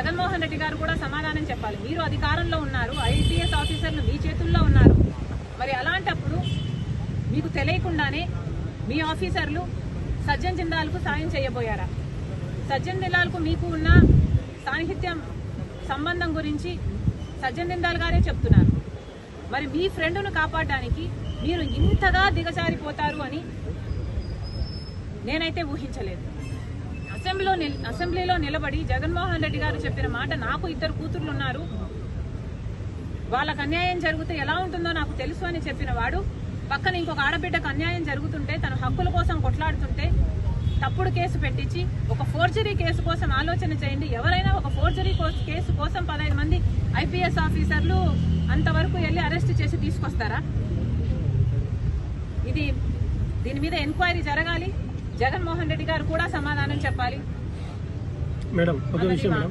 జగన్మోహన్ రెడ్డి గారు కూడా సమాధానం చెప్పాలి. మీరు అధికారంలో ఉన్నారు, ఐపీఎస్ ఆఫీసర్లు మీ చేతుల్లో ఉన్నారు. మరి అలాంటప్పుడు మీకు తెలియకుండానే మీ ఆఫీసర్లు సజ్జన్ జిందాల్కు సాయం చేయబోయారా? సజ్జన్ జిందాల్కు మీకు ఉన్న సాన్నిహిత్యం సంబంధం గురించి సజ్జన్ జిందాల్ గారే చెప్తున్నారు. మరి మీ ఫ్రెండ్ను కాపాడడానికి మీరు ఇంతగా దిగజారిపోతారు అని నేనైతే ఊహించలేదు. అసెంబ్లీలో నిలబడి జగన్మోహన్ రెడ్డి గారు చెప్పిన మాట, నాకు 2 కూతుర్లు ఉన్నారు, వాళ్ళకు అన్యాయం జరిగితే ఎలా ఉంటుందో నాకు తెలుసు అని చెప్పిన వాడు పక్కన ఇంకొక ఆడబిడ్డకు అన్యాయం జరుగుతుంటే, తన హక్కుల కోసం కొట్లాడుతుంటే తప్పుడు కేసు పెట్టించి ఒక ఫోర్జరీ కేసు కోసం ఆలోచన చేయండి. ఎవరైనా ఒక ఫోర్జరీ కేసు కోసం 15 మంది ఐపీఎస్ ఆఫీసర్లు అంతవరకు వెళ్ళి అరెస్ట్ చేసి తీసుకొస్తారా? దీని మీద ఎంక్వైరీ జరగాలి. జగన్మోహన్ రెడ్డి గారు కూడా సమాధానం చెప్పాలి. మేడం, ఒక విషయం మేడం,